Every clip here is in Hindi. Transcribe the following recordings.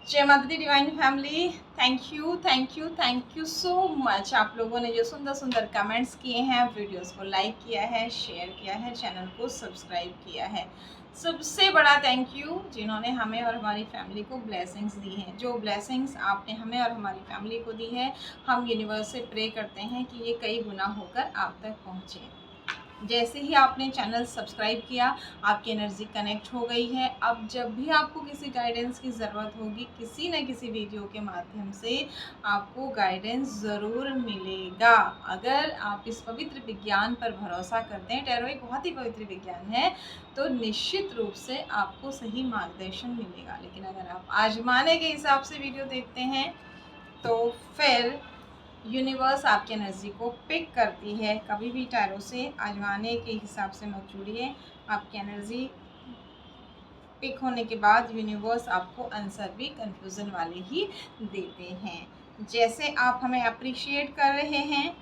जय माता दी divine family. Thank you so much. आप लोगों ने जो सुंदर सुंदर कमेंट्स किए हैं, वीडियोस को लाइक किया है, शेयर किया है, चैनल को सब्सक्राइब किया है, सबसे बड़ा थैंक यू जिन्होंने हमें और हमारी फैमिली को ब्लेसिंग्स दी हैं। जो ब्लेसिंग्स आपने हमें और हमारी फैमिली को दी है, हम यूनिवर्स से प्रे करते हैं कि ये कई गुना होकर आप तक पहुँचे। जैसे ही आपने चैनल सब्सक्राइब किया, आपकी एनर्जी कनेक्ट हो गई है। अब जब भी आपको किसी गाइडेंस की ज़रूरत होगी, किसी न किसी वीडियो के माध्यम से आपको गाइडेंस ज़रूर मिलेगा। अगर आप इस पवित्र विज्ञान पर भरोसा करते हैं, टैरो एक बहुत ही पवित्र विज्ञान है, तो निश्चित रूप से आपको सही मार्गदर्शन मिलेगा। लेकिन अगर आप आजमाने के हिसाब से वीडियो देखते हैं, तो फिर यूनिवर्स आपकी एनर्जी को पिक करती है। कभी भी टैरो से आजमाने के हिसाब से मत जुड़िए। आपकी एनर्जी पिक होने के बाद यूनिवर्स आपको आंसर भी कंफ्यूजन वाले ही देते हैं। जैसे आप हमें अप्रिशिएट कर रहे हैं,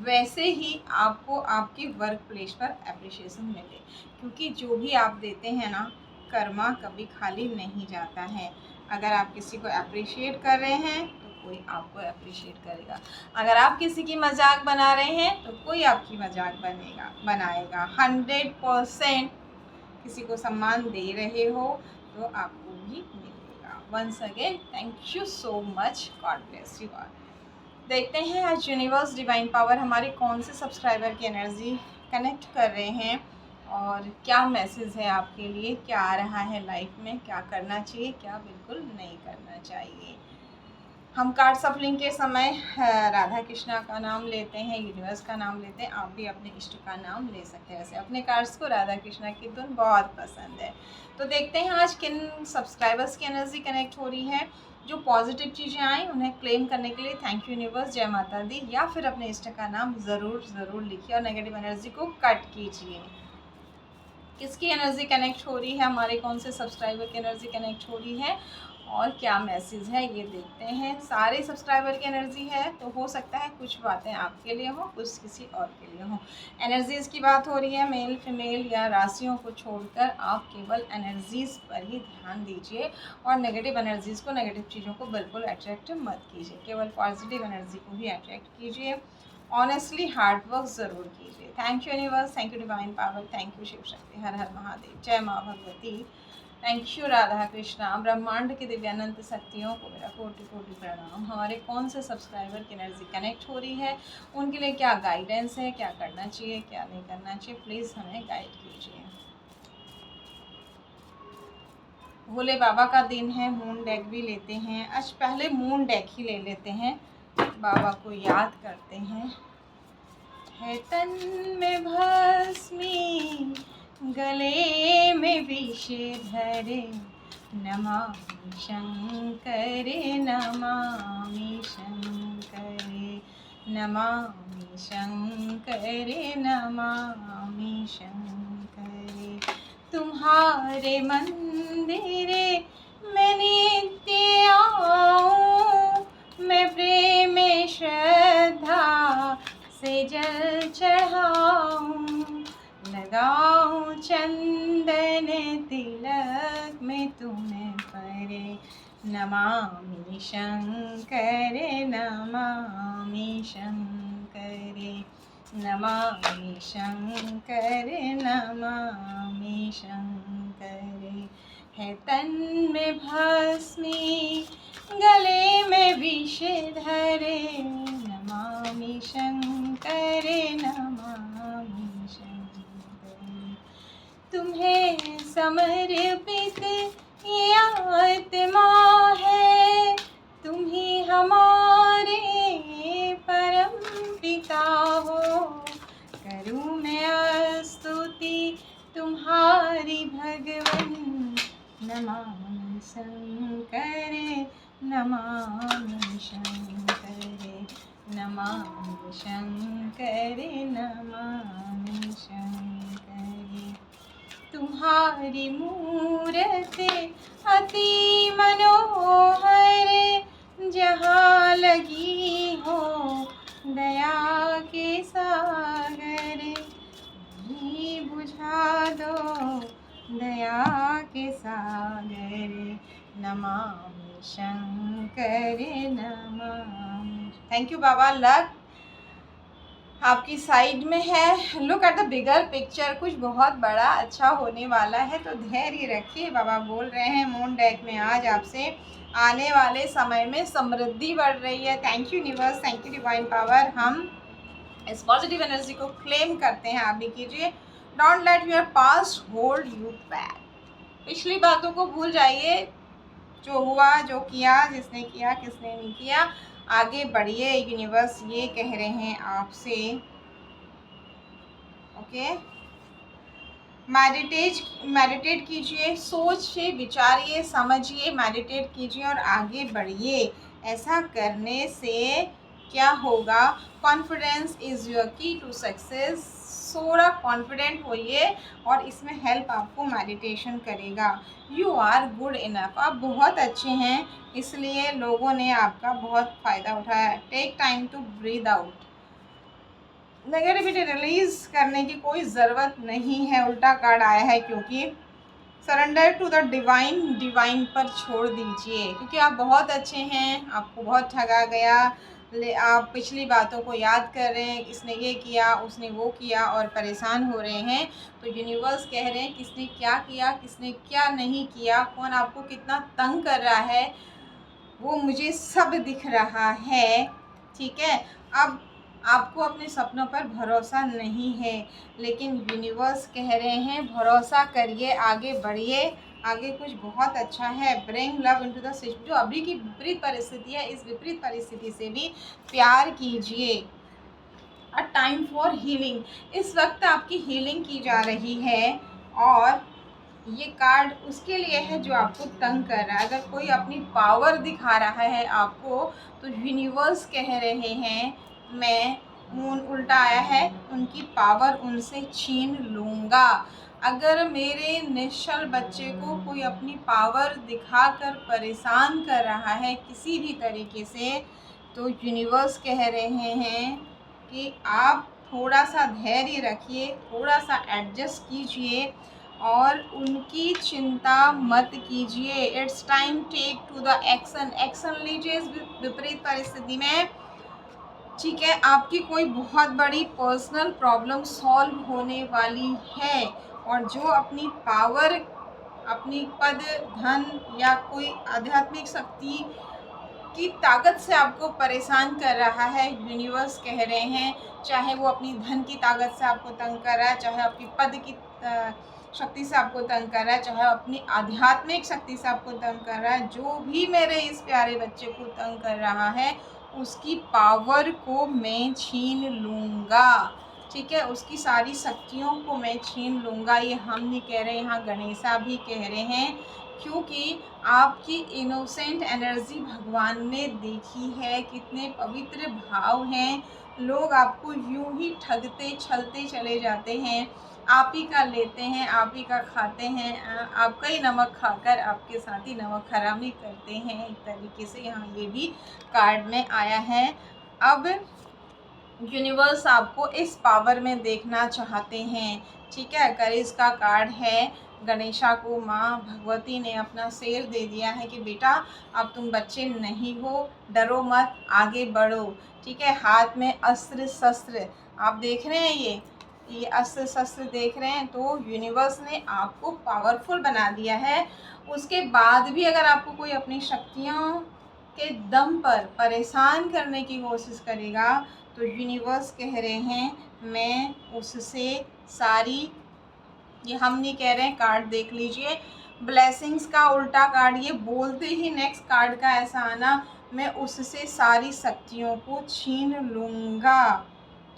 वैसे ही आपको आपके वर्क प्लेस पर अप्रिशिएशन मिले, क्योंकि जो भी आप देते हैं ना, कर्मा कभी खाली नहीं जाता है। अगर आप किसी को अप्रिशिएट कर रहे हैं तो कोई आपको अप्रिशिएट करेगा। अगर आप किसी की मजाक बना रहे हैं तो कोई आपकी मजाक बनाएगा। 100% किसी को सम्मान दे रहे हो तो आपको भी मिलेगा। Once again thank you so much. God bless you all. देखते हैं आज यूनिवर्स डिवाइन पावर हमारे कौन से सब्सक्राइबर की एनर्जी कनेक्ट कर रहे हैं और क्या मैसेज है आपके लिए, क्या आ रहा है लाइफ में, क्या करना चाहिए, क्या बिल्कुल नहीं करना चाहिए। हम कार्ड सफलिंग के समय राधा कृष्णा का नाम लेते हैं, यूनिवर्स का नाम लेते हैं। आप भी अपने इष्ट का नाम ले सकते हैं। वैसे अपने कार्ड्स को राधा कृष्णा की धुन बहुत पसंद है। तो देखते हैं आज किन सब्सक्राइबर्स की एनर्जी कनेक्ट हो रही है। जो पॉजिटिव चीज़ें आई उन्हें क्लेम करने के लिए थैंक यू यूनिवर्स, जय माता दी, या फिर अपने इष्ट का नाम ज़रूर लिखिए और नेगेटिव एनर्जी को कट कीजिए। किसकी एनर्जी कनेक्ट हो रही है, हमारे कौन से सब्सक्राइबर की एनर्जी कनेक्ट हो रही है और क्या मैसेज है, ये देखते हैं। सारे सब्सक्राइबर की एनर्जी है, तो हो सकता है कुछ बातें आपके लिए हो, कुछ किसी और के लिए हो। एनर्जीज की बात हो रही है, मेल फीमेल या राशियों को छोड़कर आप केवल एनर्जीज पर ही ध्यान दीजिए और नेगेटिव एनर्जीज को, नेगेटिव चीज़ों को बिल्कुल अट्रैक्ट मत कीजिए। केवल पॉजिटिव एनर्जी को ही अट्रैक्ट कीजिए। ऑनेस्टली हार्ड वर्क ज़रूर कीजिए। Thank you universe, thank you divine power, thank you Shiv Shakti, हर हर महादेव, जय माँ भगवती। Thank you Radha Krishna. ब्रह्मांड की दिव्यानंद शक्तियों को मेरा कोटि कोटि प्रणाम। हमारे कौन से सब्सक्राइबर की एनर्जी कनेक्ट हो रही है, उनके लिए क्या गाइडेंस है, क्या करना चाहिए, क्या नहीं करना चाहिए, प्लीज़ हमें गाइड कीजिए। भोले बाबा का दिन है, मून डेक भी लेते हैं। आज पहले मून डेक ही ले लेते हैं, बाबा को याद करते हैं। है तन में भस्मी, गले में विष धरे, नमामि शंकरे, नमामि शंकरे, नमामि शंकरे, नमामि शंकरे। तुम्हारे मंदिरे मैं नित्य आऊं, मैं प्रेम श्रद्धा से जल चढ़ाऊं, लगाऊं चंदन तिलक में तुम्हें परे, नमामि शंकरे, नमामि शंकरे, नमामि शंकरे, नमामि शंकरे। है तन में भस्मी, गले में विष धरे, नमामि शंकरे, नमामि शंकरे। तुम्हें समर्पित ये आत्मा है, तुम ही हमारे परम पिता हो। करूँ मैं स्तुति तुम्हारी भगवन, नमामि शंकरे, नमामि शंकरे, नमामि शंकरे, नमामि शंकरे। तुम्हारी मूर्ति अति मनोहर, जहाँ लगी हो दया के सागर, ही बुझा दो दया के सागर, Namami Shankar Namami. Thank you Baba. Luck आपकी साइड में है। Look at the bigger picture, कुछ बहुत बड़ा अच्छा होने वाला है, तो धैर्य रखिए। बाबा बोल रहे हैं मून डेक में आज आपसे आने वाले समय में समृद्धि बढ़ रही है। Thank you universe, thank you divine power. हम इस पॉजिटिव एनर्जी को क्लेम करते हैं। आप भी कीजिए। Don't let your past hold you back. पिछली बातों को भूल जाइए, जो हुआ, जो किया, जिसने किया, किसने नहीं किया। आगे बढ़िए। यूनिवर्स ये कह रहे हैं आपसे। ओके, मेडिटेट कीजिए, सोचिए, विचारिए, समझिए, मेडिटेट कीजिए और आगे बढ़िए। ऐसा करने से क्या होगा? कॉन्फिडेंस इज़ योर की टू सक्सेस। थोड़ा कॉन्फिडेंट होइए और इसमें हेल्प आपको मेडिटेशन करेगा। यू आर गुड इनफ, आप बहुत अच्छे हैं, इसलिए लोगों ने आपका बहुत फ़ायदा उठाया। Take time to breathe out. Negativity release करने की कोई ज़रूरत नहीं है। उल्टा कार्ड आया है क्योंकि surrender to the divine, divine पर छोड़ दीजिए, क्योंकि आप बहुत अच्छे हैं। आपको बहुत ठगा गया, आप पिछली बातों को याद कर रहे हैं, इसने ये किया, उसने वो किया और परेशान हो रहे हैं। तो यूनिवर्स कह रहे हैं किसने क्या किया, किसने क्या नहीं किया, कौन आपको कितना तंग कर रहा है, वो मुझे सब दिख रहा है। ठीक है, अब आपको अपने सपनों पर भरोसा नहीं है, लेकिन यूनिवर्स कह रहे हैं भरोसा करिए, आगे बढ़िए, आगे कुछ बहुत अच्छा है। Bring love into the situation. जो अभी की विपरीत परिस्थिति है, इस विपरीत परिस्थिति से भी प्यार कीजिए। A time for healing. इस वक्त आपकी हीलिंग की जा रही है और ये कार्ड उसके लिए है जो आपको तंग कर रहा है। अगर कोई अपनी पावर दिखा रहा है आपको, तो यूनिवर्स कह रहे हैं मैं, मून उल्टा आया है, उनकी पावर उनसे छीन लूँगा। अगर मेरे निश्चल बच्चे को कोई अपनी पावर दिखाकर परेशान कर रहा है किसी भी तरीके से, तो यूनिवर्स कह रहे हैं कि आप थोड़ा सा धैर्य रखिए, थोड़ा सा एडजस्ट कीजिए और उनकी चिंता मत कीजिए। It's time take to the action. Action लीजिए इस विपरीत परिस्थिति में। ठीक है, आपकी कोई बहुत बड़ी पर्सनल प्रॉब्लम सॉल्व होने वाली है और जो अपनी पावर, अपनी पद, धन या कोई आध्यात्मिक शक्ति की ताकत से आपको परेशान कर रहा है, यूनिवर्स कह रहे हैं, चाहे वो अपनी धन की ताकत से आपको तंग कर रहा है, चाहे आपकी पद की शक्ति से आपको तंग कर रहा है, चाहे अपनी आध्यात्मिक शक्ति से आपको तंग कर रहा है, जो भी मेरे इस प्यारे बच्चे को तंग कर रहा है, उसकी पावर को मैं छीन लूँगा। ठीक है, उसकी सारी शक्तियों को मैं छीन लूँगा। ये हम नहीं कह रहे, यहाँ गणेशा भी कह रहे हैं, क्योंकि आपकी इनोसेंट एनर्जी भगवान ने देखी है, कितने पवित्र भाव हैं। लोग आपको यूं ही ठगते छलते चले जाते हैं, आप ही का लेते हैं, आप ही का खाते हैं, आपका ही नमक खाकर आपके साथ ही नमक हरामी करते हैं। एक तरीके से यहाँ ये भी कार्ड में आया है। अब यूनिवर्स आपको इस पावर में देखना चाहते हैं। ठीक है, करेज का कार्ड है। गणेशा को माँ भगवती ने अपना शेर दे दिया है कि बेटा अब तुम बच्चे नहीं हो, डरो मत, आगे बढ़ो। ठीक है, हाथ में अस्त्र शस्त्र आप देख रहे हैं, ये अस्त्र शस्त्र देख रहे हैं, तो यूनिवर्स ने आपको पावरफुल बना दिया है। उसके बाद भी अगर आपको कोई अपनी शक्तियों के दम पर परेशान करने की कोशिश करेगा, तो यूनिवर्स कह रहे हैं मैं उससे सारी, ये हम नहीं कह रहे हैं, कार्ड देख लीजिए। ब्लेसिंग्स का उल्टा कार्ड, ये बोलते ही नेक्स्ट कार्ड का ऐसा आना, मैं उससे सारी शक्तियों को छीन लूँगा।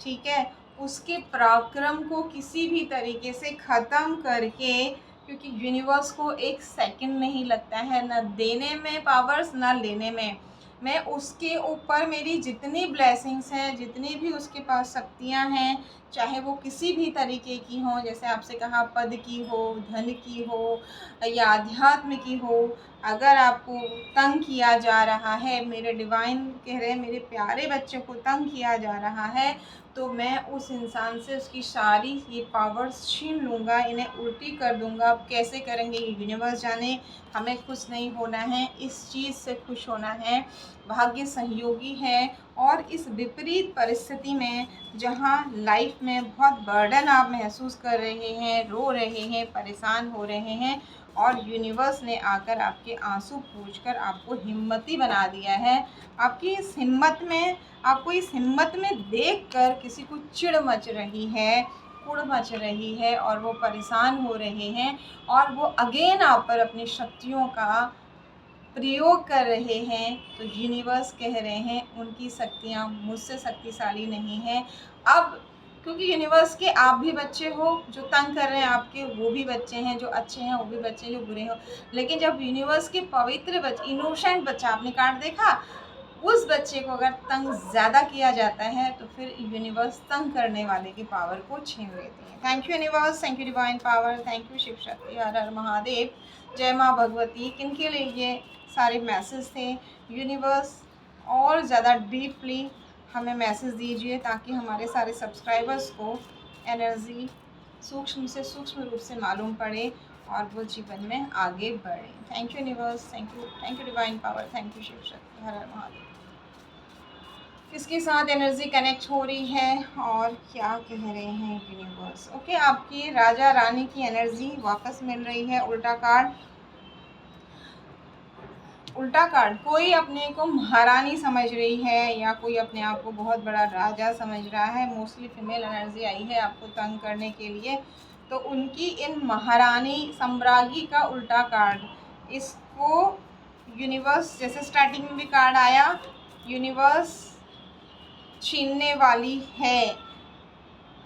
ठीक है, उसके पराक्रम को किसी भी तरीके से ख़त्म करके, क्योंकि यूनिवर्स को एक सेकंड नहीं लगता है, ना देने में पावर्स, ना लेने में। मैं उसके ऊपर मेरी जितनी ब्लेसिंग्स हैं, जितनी भी उसके पास शक्तियां हैं, चाहे वो किसी भी तरीके की हो, जैसे आपसे कहा पद की हो, धन की हो या अध्यात्म की हो। अगर आपको तंग किया जा रहा है, मेरे डिवाइन कह रहे हैं मेरे प्यारे बच्चों को तंग किया जा रहा है, तो मैं उस इंसान से उसकी सारी ये पावर्स छीन लूँगा, इन्हें उल्टी कर दूँगा। अब कैसे करेंगे ये यूनिवर्स जाने। हमें खुश नहीं होना है, इस चीज़ से खुश होना है। भाग्य सहयोगी है और इस विपरीत परिस्थिति में जहाँ लाइफ में बहुत बर्डन आप महसूस कर रहे हैं, रो रहे हैं, परेशान हो रहे हैं, और यूनिवर्स ने आकर आपके आंसू पोंछकर आपको हिम्मती बना दिया है। आपकी इस हिम्मत में, आपको इस हिम्मत में देखकर किसी को चिढ़ मच रही है, कुढ़ मच रही है, और वो परेशान हो रहे हैं, और वो अगेन आप पर अपनी शक्तियों का प्रयोग कर रहे हैं। तो यूनिवर्स कह रहे हैं उनकी शक्तियाँ मुझसे शक्तिशाली नहीं हैं। अब क्योंकि यूनिवर्स के आप भी बच्चे हो, जो तंग कर रहे हैं आपके वो भी बच्चे हैं, जो अच्छे हैं वो भी बच्चे हैं, जो बुरे हो। लेकिन जब यूनिवर्स के पवित्र बच्चे, इनोसेंट बच्चा, आपने कार्ड देखा, उस बच्चे को अगर तंग ज़्यादा किया जाता है तो फिर यूनिवर्स तंग करने वाले की पावर को छीन लेती है। Thank you universe, thank you divine power, thank you Shiv Shakti, हर हर महादेव, जय माँ भगवती। किनके लिए ये सारे मैसेज थे? यूनिवर्स और ज़्यादा डीपली हमें मैसेज दीजिए ताकि हमारे सारे सब्सक्राइबर्स को एनर्जी सूक्ष्म से सूक्ष्म रूप से मालूम पड़े और वो जीवन में आगे बढ़े। Thank you universe, thank you divine power, thank you Shiv Shakti, हर हर महादेव। किसके साथ एनर्जी कनेक्ट हो रही है और क्या कह रहे हैं यूनिवर्स? ओके, आपकी राजा रानी की एनर्जी वापस मिल रही है। उल्टा कार्ड, उल्टा कार्ड, कोई अपने को महारानी समझ रही है या कोई अपने आप को बहुत बड़ा राजा समझ रहा है। मोस्टली फीमेल एनर्जी आई है आपको तंग करने के लिए। तो उनकी इन महारानी सम्राज्ञी का उल्टा कार्ड, इसको यूनिवर्स, जैसे स्टार्टिंग में भी कार्ड आया, यूनिवर्स छीनने वाली है।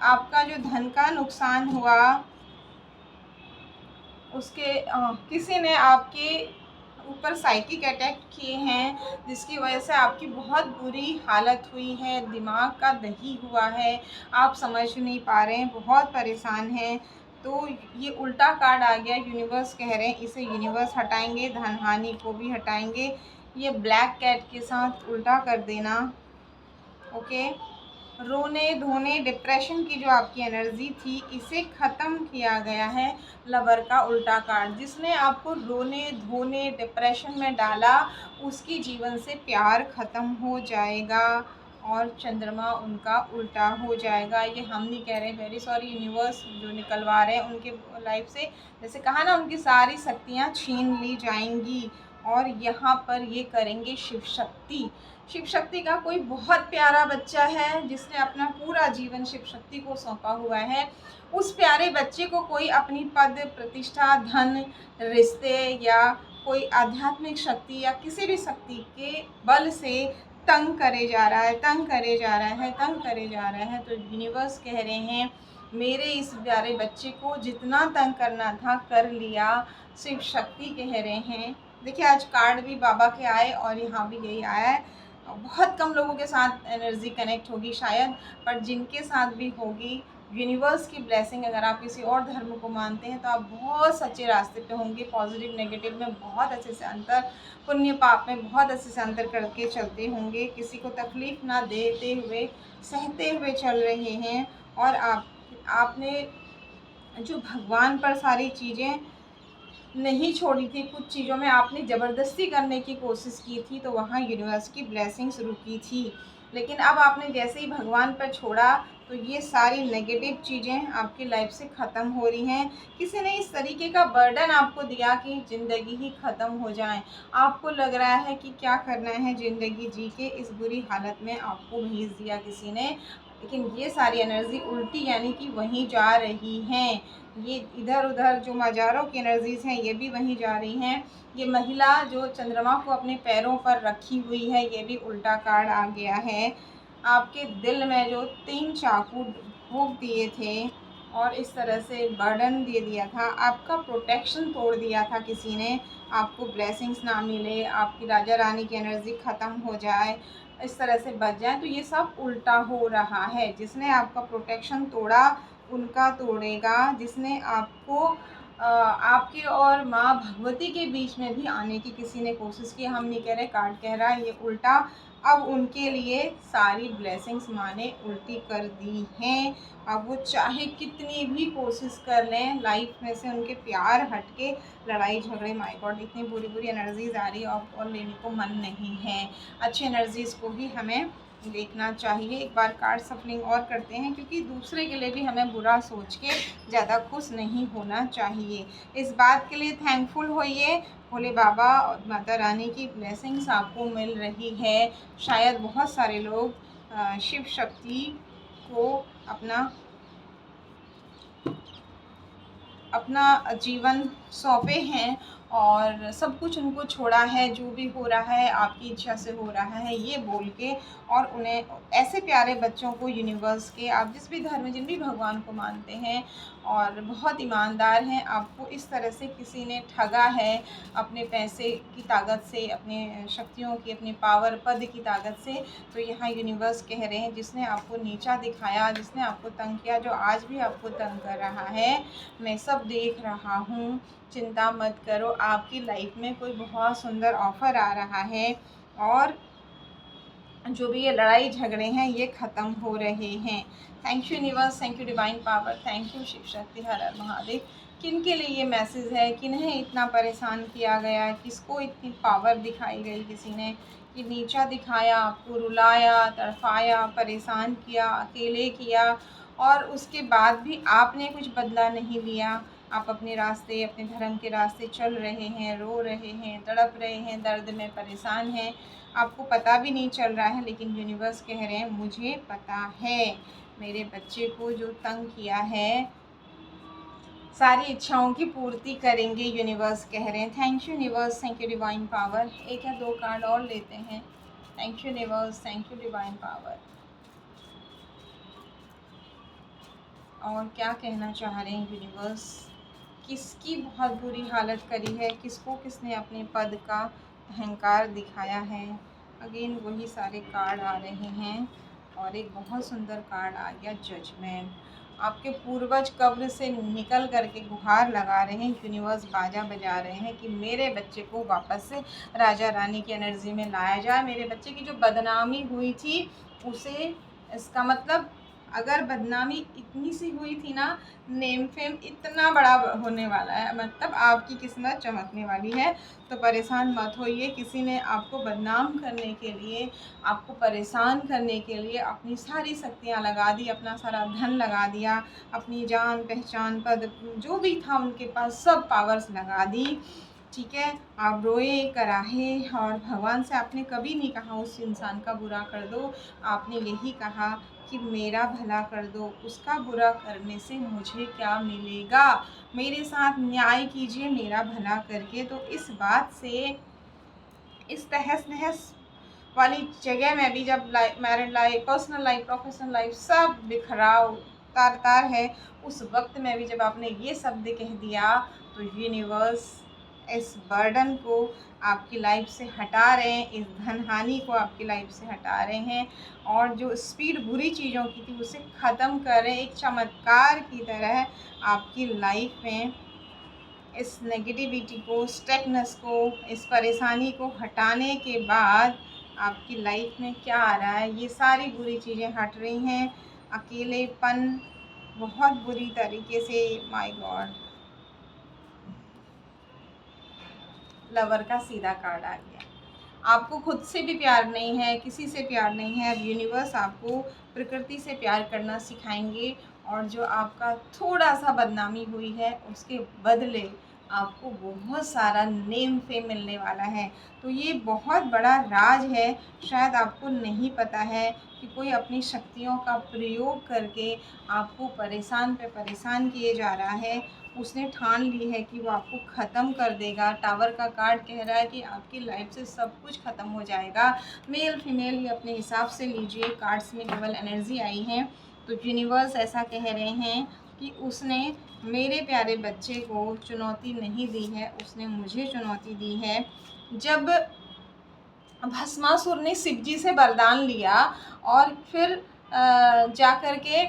आपका जो धन का नुकसान हुआ उसके किसी ने आपके ऊपर साइकिक अटैक किए हैं, जिसकी वजह से आपकी बहुत बुरी हालत हुई है, दिमाग का दही हुआ है, आप समझ नहीं पा रहे हैं, बहुत परेशान हैं। तो ये उल्टा कार्ड आ गया। यूनिवर्स कह रहे हैं इसे यूनिवर्स हटाएंगे, धन हानि को भी हटाएंगे। ये ब्लैक कैट के साथ उल्टा कर देना। ओके, रोने धोने डिप्रेशन की जो आपकी एनर्जी थी, इसे ख़त्म किया गया है। लवर का उल्टा कार्ड, जिसने आपको रोने धोने डिप्रेशन में डाला, उसकी जीवन से प्यार ख़त्म हो जाएगा और चंद्रमा उनका उल्टा हो जाएगा। ये हम नहीं कह रहे, वेरी सॉरी यूनिवर्स, जो निकलवा रहे हैं उनके लाइफ से, जैसे कहा ना, उनकी सारी शक्तियाँ छीन ली जाएंगी और यहाँ पर ये करेंगे शिव शक्ति। शिव शक्ति का कोई बहुत प्यारा बच्चा है जिसने अपना पूरा जीवन शिव शक्ति को सौंपा हुआ है। उस प्यारे बच्चे को कोई अपनी पद प्रतिष्ठा, धन, रिश्ते या कोई आध्यात्मिक शक्ति या किसी भी शक्ति के बल से तंग करे जा रहा है, तंग करे जा रहा है, तंग करे जा रहा है। तो यूनिवर्स कह रहे हैं मेरे इस प्यारे बच्चे को जितना तंग करना था कर लिया। शिव शक्ति कह रहे हैं। देखिए, आज कार्ड भी बाबा के आए और यहाँ भी यही आया है। बहुत कम लोगों के साथ एनर्जी कनेक्ट होगी शायद, पर जिनके साथ भी होगी, यूनिवर्स की ब्लेसिंग, अगर आप किसी और धर्म को मानते हैं तो आप बहुत सच्चे रास्ते पे होंगे। पॉजिटिव नेगेटिव में बहुत अच्छे से अंतर, पुण्य पाप में बहुत अच्छे से अंतर करके चलते होंगे। किसी को तकलीफ़ ना देते हुए, सहते हुए चल रहे हैं। और आपने जो भगवान पर सारी चीज़ें नहीं छोड़ी थी, कुछ चीज़ों में आपने ज़बरदस्ती करने की कोशिश की थी, तो वहाँ यूनिवर्स की ब्लेसिंग्स रुकी थी। लेकिन अब आपने जैसे ही भगवान पर छोड़ा तो ये सारी नेगेटिव चीज़ें आपकी लाइफ से ख़त्म हो रही हैं। किसी ने इस तरीके का बर्डन आपको दिया कि ज़िंदगी ही ख़त्म हो जाए। आपको लग रहा है कि क्या करना है ज़िंदगी जी के, इस बुरी हालत में आपको भेज दिया किसी ने। लेकिन ये सारी एनर्जी उल्टी यानी कि वहीं जा रही हैं। ये इधर उधर जो मज़ारों की एनर्जीज़ हैं ये भी वहीं जा रही हैं। ये महिला जो चंद्रमा को अपने पैरों पर रखी हुई है, ये भी उल्टा कार्ड आ गया है। आपके दिल में जो 3 चाकू भोंक दिए थे, और इस तरह से बर्डन दे दिया था, आपका प्रोटेक्शन तोड़ दिया था किसी ने, आपको ब्लेसिंग्स ना मिले, आपकी राजा रानी की एनर्जी ख़त्म हो जाए, इस तरह से बच जाए, तो ये सब उल्टा हो रहा है। जिसने आपका प्रोटेक्शन तोड़ा उनका तोड़ेगा, जिसने आपको आपके और माँ भगवती के बीच में भी आने की किसी ने कोशिश की, हम नहीं कह रहे, कार्ड कह रहा है ये उल्टा, अब उनके लिए सारी ब्लेसिंग्स माँ ने उल्टी कर दी हैं। अब वो चाहे कितनी भी कोशिश कर लें, लाइफ में से उनके प्यार हटके लड़ाई झगड़े, माय गॉड इतनी बुरी बुरी एनर्जीज आ रही है और लेने को मन नहीं है। अच्छी एनर्जीज को ही हमें देखना चाहिए। एक बार कार्ड सफलिंग और करते हैं, क्योंकि दूसरे के लिए भी हमें बुरा सोच के ज़्यादा खुश नहीं होना चाहिए। इस बात के लिए थैंकफुल होइए, भोले बाबा और माता रानी की ब्लेसिंग्स आपको मिल रही है। शायद बहुत सारे लोग शिव शक्ति को अपना जीवन सौंपे हैं और सब कुछ उनको छोड़ा है, जो भी हो रहा है आपकी इच्छा से हो रहा है ये बोल के, और उन्हें ऐसे प्यारे बच्चों को यूनिवर्स के, आप जिस भी धर्म जिन भी भगवान को मानते हैं और बहुत ईमानदार हैं, आपको इस तरह से किसी ने ठगा है अपने पैसे की ताकत से, अपने शक्तियों की, अपने पावर पद की ताकत से। तो यहाँ यूनिवर्स कह रहे हैं, जिसने आपको नीचा दिखाया, जिसने आपको तंग किया, जो आज भी आपको तंग कर रहा है, मैं सब देख रहा हूँ, चिंता मत करो, आपकी लाइफ में कोई बहुत सुंदर ऑफ़र आ रहा है और जो भी ये लड़ाई झगड़े हैं ये ख़त्म हो रहे हैं। Thank you universe, thank you divine power, thank you Shiv Shakti, हर हर महादेव। किन के लिए ये मैसेज है, किन्हें इतना परेशान किया गया, किसको इतनी पावर दिखाई गई किसी ने, कि नीचा दिखाया, आपको रुलाया, तड़पाया, परेशान किया, अकेले किया, और उसके बाद भी आपने कुछ बदला नहीं लिया। आप अपने रास्ते, अपने धर्म के रास्ते चल रहे हैं, रो रहे हैं, तड़प रहे हैं, दर्द में परेशान हैं, आपको पता भी नहीं चल रहा है, लेकिन यूनिवर्स कह रहे हैं मुझे पता है, मेरे बच्चे को जो तंग किया है सारी इच्छाओं की पूर्ति करेंगे, यूनिवर्स कह रहे हैं। Thank you universe, thank you divine power. एक या दो कार्ड और लेते हैं। Thank you universe, thank you divine power. और क्या कहना चाह रहे हैं यूनिवर्स, किसकी बहुत बुरी हालत करी है, किसको किसने अपने पद का अहंकार दिखाया है। अगेन वही सारे कार्ड आ रहे हैं और एक बहुत सुंदर कार्ड आ गया, जजमेंट। आपके पूर्वज कब्र से निकल करके गुहार लगा रहे हैं, यूनिवर्स बाजा बजा रहे हैं कि मेरे बच्चे को वापस से राजा रानी की एनर्जी में लाया जाए। मेरे बच्चे की जो बदनामी हुई थी उसे, इसका मतलब अगर बदनामी इतनी सी हुई थी ना, नेम फेम इतना बड़ा होने वाला है, मतलब आपकी किस्मत चमकने वाली है। तो परेशान मत होइए, किसी ने आपको बदनाम करने के लिए, आपको परेशान करने के लिए अपनी सारी शक्तियाँ लगा दी, अपना सारा धन लगा दिया, अपनी जान पहचान पद जो भी था उनके पास सब पावर्स लगा दी। ठीक है, आप रोए कराहे और भगवान से आपने कभी नहीं कहा उस इंसान का बुरा कर दो, आपने यही कहा कि मेरा भला कर दो, उसका बुरा करने से मुझे क्या मिलेगा, मेरे साथ न्याय कीजिए मेरा भला करके। तो इस बात से, इस तहस नहस वाली जगह में भी, जब married life, personal life, professional life सब बिखराव तार तार है, उस वक्त में भी जब आपने ये शब्द कह दिया, तो यूनिवर्स इस बर्डन को आपकी लाइफ से हटा रहे हैं, इस धन हानि को आपकी लाइफ से हटा रहे हैं, और जो स्पीड बुरी चीज़ों की थी उसे ख़त्म कर रहे हैं। एक चमत्कार की तरह आपकी लाइफ में इस नेगेटिविटी को, स्टकनेस को, इस परेशानी को हटाने के बाद आपकी लाइफ में क्या आ रहा है, ये सारी बुरी चीज़ें हट रही हैं। अकेलेपन बहुत बुरी तरीके से, माय गॉड, लवर का सीधा कार्ड आ गया। आपको खुद से भी प्यार नहीं है, किसी से प्यार नहीं है। अब यूनिवर्स आपको प्रकृति से प्यार करना सिखाएंगे, और जो आपका थोड़ा सा बदनामी हुई है उसके बदले आपको बहुत सारा नेम फेम मिलने वाला है। तो ये बहुत बड़ा राज है, शायद आपको नहीं पता है कि कोई अपनी शक्तियों का प्रयोग करके आपको परेशान पे परेशान किए जा रहा है। उसने ठान ली है कि वो आपको ख़त्म कर देगा। टावर का कार्ड कह रहा है कि आपकी लाइफ से सब कुछ ख़त्म हो जाएगा। मेल फीमेल ये अपने हिसाब से लीजिए, कार्ड्स में डबल एनर्जी आई है। तो यूनिवर्स ऐसा कह रहे हैं कि उसने मेरे प्यारे बच्चे को चुनौती नहीं दी है, उसने मुझे चुनौती दी है। जब भस्मासुर ने शिव जी से वरदान लिया और फिर जा कर के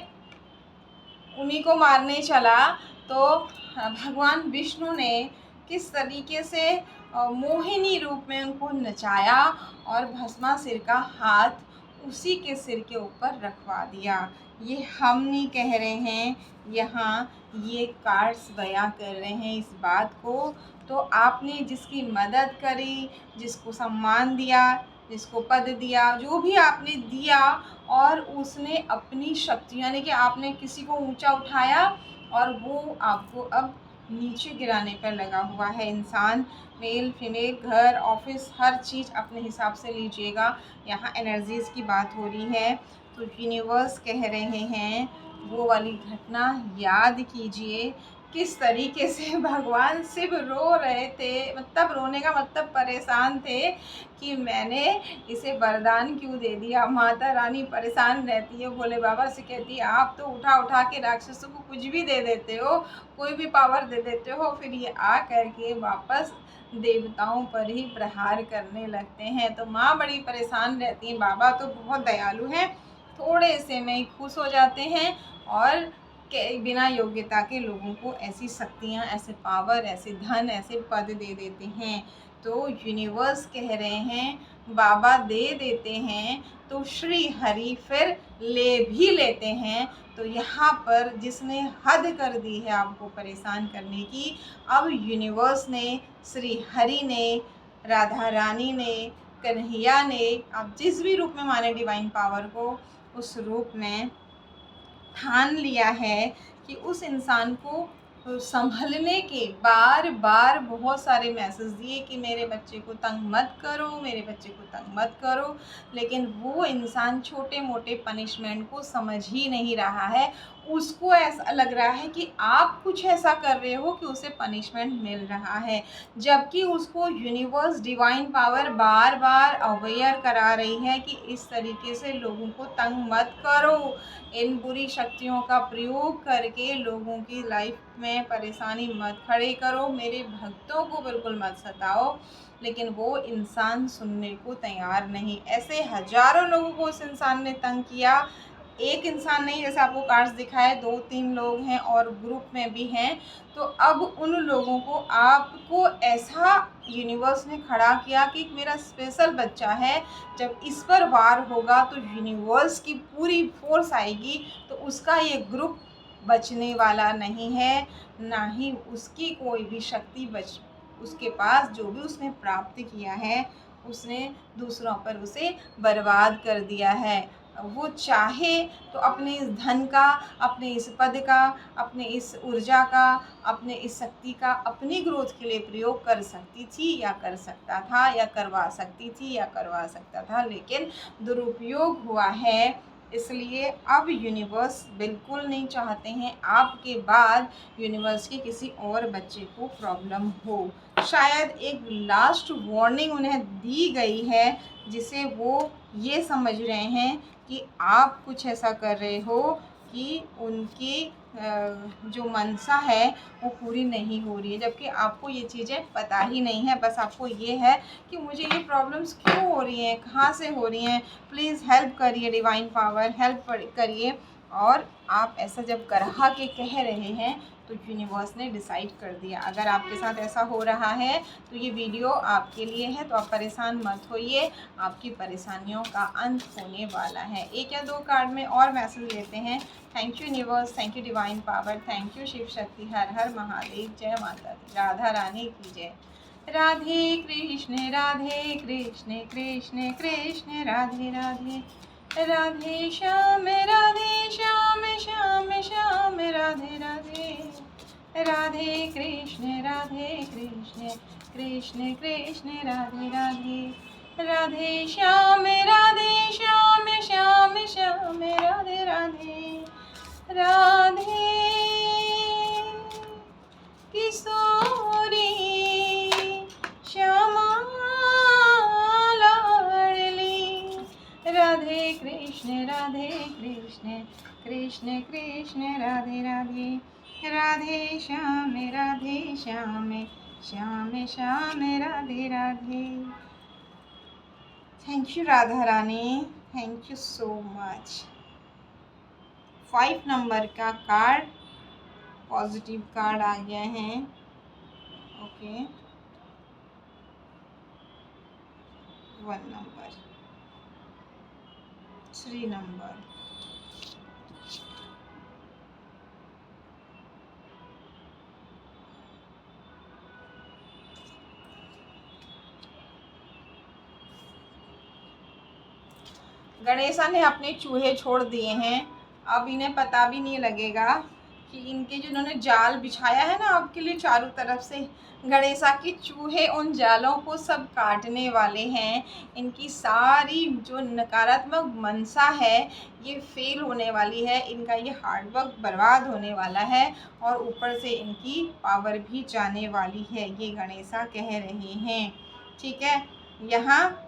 उन्हीं को मारने चला, तो भगवान विष्णु ने किस तरीके से मोहिनी रूप में उनको नचाया और भस्मासुर का हाथ उसी के सिर के ऊपर रखवा दिया। ये हम नहीं कह रहे हैं, यहाँ ये कार्ड्स बयां कर रहे हैं इस बात को। तो आपने जिसकी मदद करी, जिसको सम्मान दिया, जिसको पद दिया, जो भी आपने दिया, और उसने अपनी शक्ति यानी कि आपने किसी को ऊंचा उठाया और वो आपको अब नीचे गिराने पर लगा हुआ है। इंसान, मेल फीमेल, घर ऑफिस, हर चीज़ अपने हिसाब से लीजिएगा। यहाँ एनर्जीज़ की बात हो रही है, तो यूनिवर्स कह रहे हैं वो वाली घटना याद कीजिए, किस तरीके से भगवान शिव रो रहे थे, मतलब रोने का मतलब परेशान थे कि मैंने इसे वरदान क्यों दे दिया। माता रानी परेशान रहती है, भोले बाबा से कहती है आप तो उठा उठा के राक्षसों को कुछ भी दे देते हो, कोई भी पावर दे देते हो, फिर ये आ करके वापस देवताओं पर ही प्रहार करने लगते हैं। तो माँ बड़ी परेशान रहती हैं, बाबा तो बहुत दयालु हैं, थोड़े से में खुश हो जाते हैं और के बिना योग्यता के लोगों को ऐसी शक्तियाँ, ऐसे पावर, ऐसे धन, ऐसे पद दे देते हैं। तो यूनिवर्स कह रहे हैं बाबा दे देते हैं तो श्री हरि फिर ले भी लेते हैं। तो यहाँ पर जिसने हद कर दी है आपको परेशान करने की, अब यूनिवर्स ने, श्री हरि ने, राधा रानी ने, कन्हैया ने, आप जिस भी रूप में माने डिवाइन पावर को, उस रूप में ठान लिया है कि उस इंसान को संभलने के बार बार बहुत सारे मैसेज दिए कि मेरे बच्चे को तंग मत करो, मेरे बच्चे को तंग मत करो, लेकिन वो इंसान छोटे मोटे पनिशमेंट को समझ ही नहीं रहा है। उसको ऐसा लग रहा है कि आप कुछ ऐसा कर रहे हो कि उसे पनिशमेंट मिल रहा है, जबकि उसको यूनिवर्स डिवाइन पावर बार बार अवेयर करा रही है कि इस तरीके से लोगों को तंग मत करो, इन बुरी शक्तियों का प्रयोग करके लोगों की लाइफ में परेशानी मत खड़े करो, मेरे भक्तों को बिल्कुल मत सताओ। लेकिन वो इंसान सुनने को तैयार नहीं। ऐसे हजारों लोगों को उस इंसान ने तंग किया, एक इंसान नहीं, जैसे आपको कार्ड्स दिखाए 2-3 लोग हैं और ग्रुप में भी हैं। तो अब उन लोगों को, आपको ऐसा यूनिवर्स ने खड़ा किया कि मेरा स्पेशल बच्चा है, जब इस पर वार होगा तो यूनिवर्स की पूरी फोर्स आएगी, तो उसका ये ग्रुप बचने वाला नहीं है, ना ही उसकी कोई भी शक्ति बच, उसके पास जो भी उसने प्राप्त किया है उसने दूसरों पर उसे बर्बाद कर दिया है। वो चाहे तो अपने इस धन का, अपने इस पद का, अपने इस ऊर्जा का, अपने इस शक्ति का अपनी ग्रोथ के लिए प्रयोग कर सकती थी या कर सकता था, या करवा सकती थी या करवा सकता था, लेकिन दुरुपयोग हुआ है। इसलिए अब यूनिवर्स बिल्कुल नहीं चाहते हैं आपके बाद यूनिवर्स के किसी और बच्चे को प्रॉब्लम हो। शायद एक लास्ट वार्निंग उन्हें दी गई है, जिसे वो ये समझ रहे हैं कि आप कुछ ऐसा कर रहे हो कि उनकी जो मनसा है वो पूरी नहीं हो रही है, जबकि आपको ये चीज़ें पता ही नहीं है। बस आपको ये है कि मुझे ये प्रॉब्लम्स क्यों हो रही हैं, कहाँ से हो रही हैं, प्लीज़ हेल्प करिए डिवाइन पावर, हेल्प करिए। और आप ऐसा जब करा के कह रहे हैं तो यूनिवर्स ने डिसाइड कर दिया। अगर आपके साथ ऐसा हो रहा है तो ये वीडियो आपके लिए है, तो आप परेशान मत होइए, आपकी परेशानियों का अंत होने वाला है। 1 या 2 कार्ड में और मैसेज लेते हैं। Thank you universe, thank you divine power, thank you Shiv Shakti, हर हर महादेव, जय माता दी, राधा रानी की जय। Radhe Krishna Radhe Krishna Krishna Krishna Radhe Radhe, Radhe Shyam Shyam Shyam Shyam Radhe Radhe, Radhe Krishna Krishna Krishna Krishna Radhe Radhe, Radhe Shyam Shyam Shyam Radhe Radhe, Radhe Kishori Shyama Ladli, Radhe Krishna Krishna Krishna Radhe Radhe, Radhe Shyam Shyam, Shyam Shyam Radhe Radhe. Thank you Radha Rani, thank you so much. 5 number का कार्ड पॉजिटिव कार्ड आ गया है। ओके, 1 नंबर, 3 नंबर, गणेशा ने अपने चूहे छोड़ दिए हैं। अब इन्हें पता भी नहीं लगेगा कि इनके जो इन्होंने जाल बिछाया है ना आपके लिए चारों तरफ से, गणेशा के चूहे उन जालों को सब काटने वाले हैं। इनकी सारी जो नकारात्मक मनसा है ये फेल होने वाली है, इनका ये हार्डवर्क बर्बाद होने वाला है और ऊपर से इनकी पावर भी जाने वाली है, ये गणेशा कह रहे हैं। ठीक है, यहाँ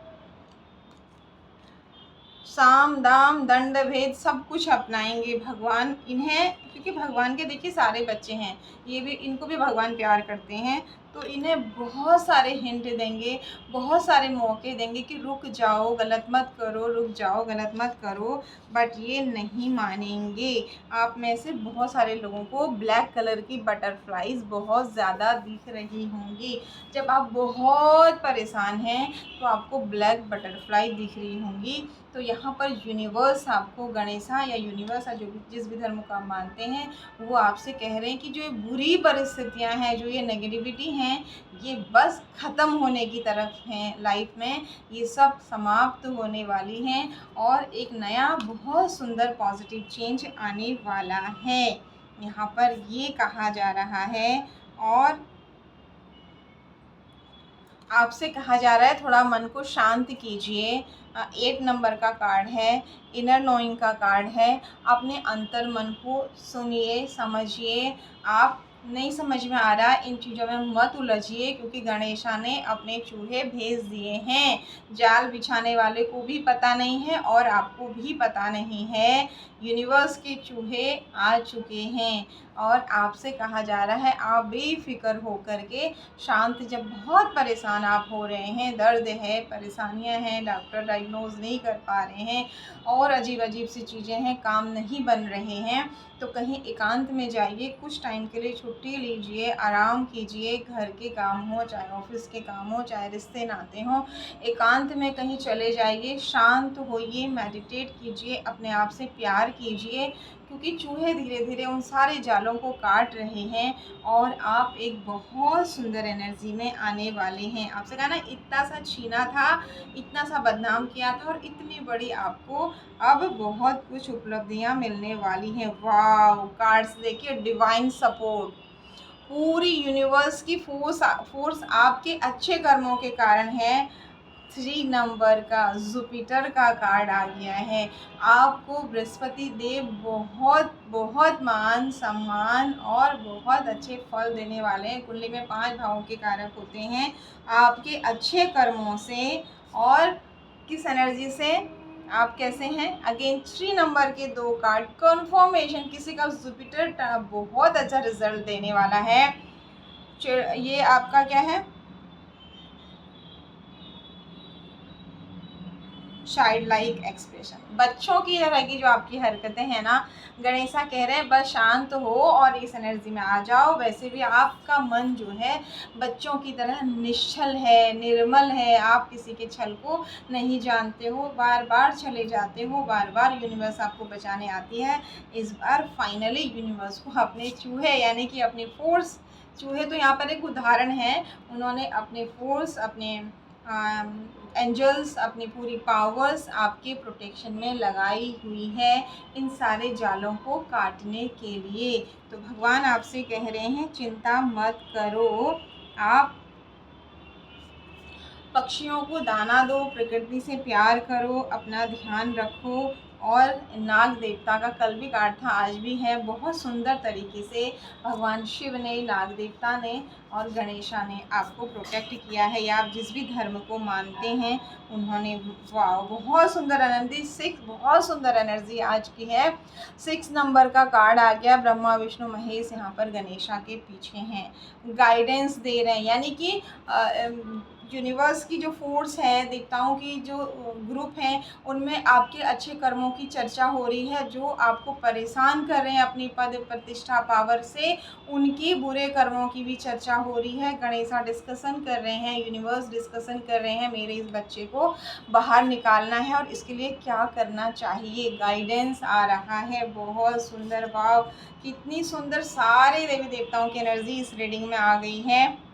साम दाम दंड भेद सब कुछ अपनाएंगे भगवान इन्हें, क्योंकि भगवान के देखिए सारे बच्चे हैं, ये भी इनको भी भगवान प्यार करते हैं, तो इन्हें बहुत सारे हिंट देंगे, बहुत सारे मौके देंगे कि रुक जाओ गलत मत करो, रुक जाओ गलत मत करो, बट ये नहीं मानेंगे। आप में से बहुत सारे लोगों को ब्लैक कलर की बटरफ्लाइज बहुत ज़्यादा दिख रही होंगी। जब आप बहुत परेशान हैं तो आपको ब्लैक बटरफ्लाई दिख रही होंगी। तो यहाँ पर यूनिवर्स आपको, गणेशा या यूनिवर्स जो भी जिस भी धर्म को आप मानते हैं, वो आपसे कह रहे हैं कि जो ये बुरी परिस्थितियाँ हैं, जो ये नेगेटिविटी हैं, ये बस ख़त्म होने की तरफ हैं लाइफ में, ये सब समाप्त होने वाली हैं और एक नया बहुत सुंदर पॉजिटिव चेंज आने वाला है, यहाँ पर ये कहा जा रहा है। और आपसे कहा जा रहा है थोड़ा मन को शांत कीजिए। 8 नंबर का कार्ड है, इनर नोइंग का कार्ड है। अपने अंतर मन को सुनिए, समझिए। आप नहीं समझ में आ रहा, इन चीज़ों में मत उलझिए, क्योंकि गणेशा ने अपने चूहे भेज दिए हैं। जाल बिछाने वाले को भी पता नहीं है और आपको भी पता नहीं है। यूनिवर्स के चूहे आ चुके हैं और आपसे कहा जा रहा है आप बेफिक्र होकर के शांत, जब बहुत परेशान आप हो रहे हैं, दर्द है, परेशानियां हैं, डॉक्टर डायग्नोज नहीं कर पा रहे हैं और अजीब अजीब सी चीज़ें हैं, काम नहीं बन रहे हैं, तो कहीं एकांत में जाइए, कुछ टाइम के लिए छुट्टी लीजिए, आराम कीजिए। घर के काम हो, चाहे ऑफिस के काम हो, चाहे रिश्ते नाते हों, एकांत में कहीं चले जाइए, शांत होइए, मेडिटेट कीजिए, अपने आप से प्यार कीजिए, क्योंकि चूहे धीरे धीरे उन सारे जालों को काट रहे हैं और आप एक बहुत सुंदर एनर्जी में आने वाले हैं। आपसे कहा ना, इतना सा छीना था, इतना सा बदनाम किया था और इतनी बड़ी आपको अब बहुत कुछ उपलब्धियां मिलने वाली हैं। वाह, कार्ड्स देखिए, डिवाइन सपोर्ट, पूरी यूनिवर्स की फोर्स आपके अच्छे कर्मों के कारण है। 3 नंबर का जुपिटर का कार्ड आ गया है। आपको बृहस्पति देव बहुत बहुत मान सम्मान और बहुत अच्छे फल देने वाले हैं। कुंडली में 5 भावों के कारक होते हैं। आपके अच्छे कर्मों से और किस एनर्जी से आप कैसे हैं। अगेन 3 नंबर के 2 कार्ड कंफर्मेशन, किसी का जुपिटर बहुत अच्छा रिजल्ट देने वाला है। ये आपका क्या है, चाइल्ड लाइक एक्सप्रेशन, बच्चों की तरह की जो आपकी हरकतें हैं ना, गणेशा कह रहे हैं बस शांत हो और इस एनर्जी में आ जाओ। वैसे भी आपका मन जो है बच्चों की तरह निश्चल है, निर्मल है, आप किसी के छल को नहीं जानते हो, बार बार चले जाते हो, बार बार यूनिवर्स आपको बचाने आती है। इस बार फाइनली यूनिवर्स को अपने चूहे यानी कि अपनी फोर्स, चूहे तो यहाँ पर एक उदाहरण है, उन्होंने अपने फोर्स, अपने एंजल्स, अपनी पूरी पावर्स आपके प्रोटेक्शन में लगाई हुई है इन सारे जालों को काटने के लिए। तो भगवान आपसे कह रहे हैं चिंता मत करो, आप पक्षियों को दाना दो, प्रकृति से प्यार करो, अपना ध्यान रखो और नाग देवता का कल भी कार्ड था, आज भी है। बहुत सुंदर तरीके से भगवान शिव ने, नाग देवता ने और गणेशा ने आपको प्रोटेक्ट किया है, या आप जिस भी धर्म को मानते हैं उन्होंने। वाह, बहुत सुंदर एनर्जी, 6 बहुत सुंदर एनर्जी आज की है। 6 नंबर का कार्ड आ गया। ब्रह्मा विष्णु महेश यहाँ पर गणेशा के पीछे हैं, गाइडेंस दे रहे हैं, यानी कि यूनिवर्स की जो फोर्स है, देवताओं की जो ग्रुप हैं, उनमें आपके अच्छे कर्मों की चर्चा हो रही है। जो आपको परेशान कर रहे हैं अपनी पद प्रतिष्ठा पावर से, उनकी बुरे कर्मों की भी चर्चा हो रही है। गणेशा डिस्कशन कर रहे हैं, यूनिवर्स डिस्कशन कर रहे हैं, मेरे इस बच्चे को बाहर निकालना है और इसके लिए क्या करना चाहिए, गाइडेंस आ रहा है। बहुत सुंदर, भाव कितनी सुंदर, सारे देवी देवताओं की एनर्जी इस रीडिंग में आ गई है।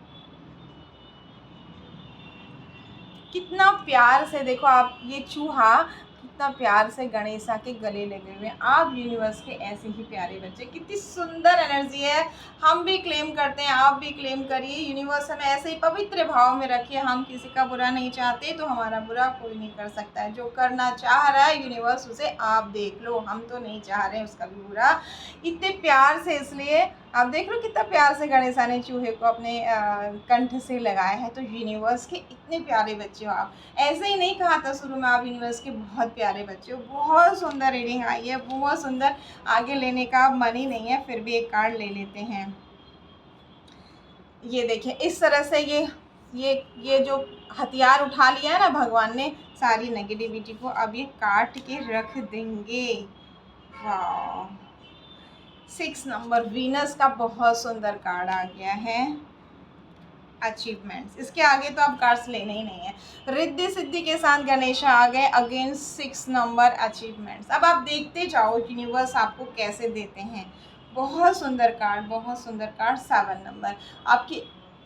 कितना प्यार से, देखो आप, ये चूहा कितना प्यार से गणेशा के गले लगे हुए हैं। आप यूनिवर्स के ऐसे ही प्यारे बच्चे, कितनी सुंदर एनर्जी है। हम भी क्लेम करते हैं, आप भी क्लेम करिए। यूनिवर्स हमें ऐसे ही पवित्र भाव में रखिए। हम किसी का बुरा नहीं चाहते, तो हमारा बुरा कोई नहीं कर सकता है। जो करना चाह रहा है यूनिवर्स, उसे आप देख लो। हम तो नहीं चाह रहे हैं उसका भी बुरा, इतने प्यार से। इसलिए आप देख लो कितना प्यार से गणेशा ने चूहे को अपने कंठ से लगाया है। तो यूनिवर्स के इतने प्यारे बच्चे हो आप। ऐसे ही नहीं कहा था शुरू में, आप यूनिवर्स के बहुत प्यारे बच्चे हो। बहुत सुंदर रीडिंग आई है, बहुत सुंदर। आगे लेने का मन ही नहीं है, फिर भी एक कार्ड ले लेते हैं। ये देखिए, इस तरह से ये जो हथियार उठा लिया है ना भगवान ने, सारी नेगेटिविटी को अब ये काट के रख देंगे। वाह, 6 नंबर वीनस का बहुत सुंदर कार्ड आ गया है। अचीवमेंट्स, इसके आगे तो आप कार्ड्स लेने ही नहीं है। रिद्धि सिद्धि के साथ गणेशा आ गए अगेंस्ट 6 नंबर अचीवमेंट्स। अब आप देखते जाओ यूनिवर्स आपको कैसे देते हैं। बहुत सुंदर कार्ड, बहुत सुंदर कार्ड। 7 नंबर, आपकी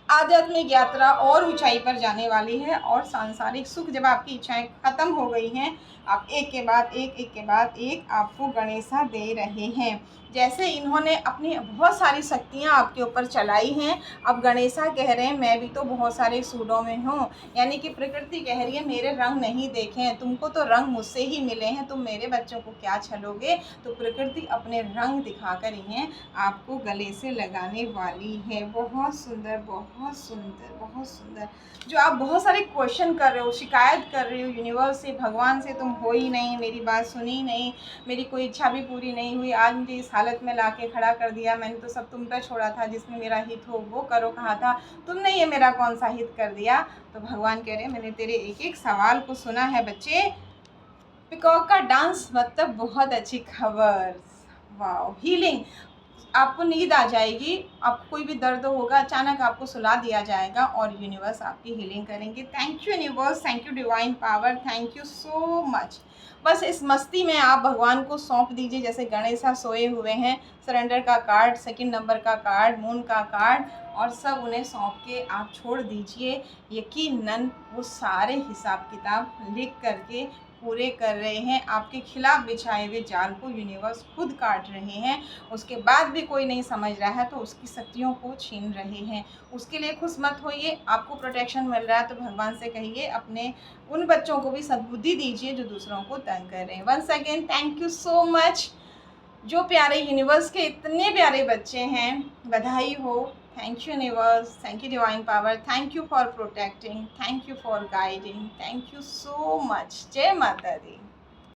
आध्यात्मिक यात्रा और ऊंचाई पर जाने वाली है, और सांसारिक सुख, जब आपकी इच्छाएं खत्म हो गई हैं, आप एक के बाद एक आपको गणेशा दे रहे हैं। जैसे इन्होंने अपनी बहुत सारी शक्तियां आपके ऊपर चलाई हैं, अब गणेशा कह रहे हैं मैं भी तो बहुत सारे सूडों में हूँ। यानी कि प्रकृति कह रही है मेरे रंग नहीं देखे हैं, तुमको तो रंग मुझसे ही मिले हैं, तुम मेरे बच्चों को क्या छलोगे। तो प्रकृति अपने रंग दिखाकर इन्हें आपको गले से लगाने वाली है। बहुत सुंदर, बहुत सुंदर, बहुत सुंदर। जो आप बहुत सारे क्वेश्चन कर रहे हो, शिकायत कर रहे हो यूनिवर्स से, भगवान से, तुम हो ही नहीं, मेरी बात सुनी नहीं, मेरी कोई इच्छा भी पूरी नहीं हुई, आज मुझे इस हालत में लाके खड़ा कर दिया, मैंने तो सब तुम पे छोड़ा था, जिसमें मेरा हित हो वो करो कहा था, तुमने ये मेरा कौन सा हित कर दिया। तो भगवान कह रहे हैं मैंने तेरे एक एक सवाल को सुना है बच्चे। पिकॉक का डांस मतलब बहुत अच्छी खबर। वाह, हीलिंग, आपको नींद आ जाएगी, आपको कोई भी दर्द होगा अचानक आपको सुला दिया जाएगा और यूनिवर्स आपकी हीलिंग करेंगे। Thank you universe, thank you divine power, thank you so much. बस इस मस्ती में आप भगवान को सौंप दीजिए, जैसे गणेशा सोए हुए हैं। सरेंडर का कार्ड, 2 नंबर का कार्ड, मून का कार्ड, और सब उन्हें सौंप के आप छोड़ दीजिए। यकीनन वो सारे हिसाब किताब लिख करके पूरे कर रहे हैं। आपके खिलाफ बिछाए हुए जाल को यूनिवर्स खुद काट रहे हैं। उसके बाद भी कोई नहीं समझ रहा है तो उसकी शक्तियों को छीन रहे हैं। उसके लिए खुश मत होइए, आपको प्रोटेक्शन मिल रहा है तो भगवान से कहिए अपने उन बच्चों को भी सद्बुद्धि दीजिए जो दूसरों को तंग कर रहे हैं। Once again thank you so much. जो प्यारे यूनिवर्स के इतने प्यारे बच्चे हैं, बधाई हो। Thank you universe, thank you divine power, thank you for protecting, thank you for guiding, thank you so much. जय माता दी।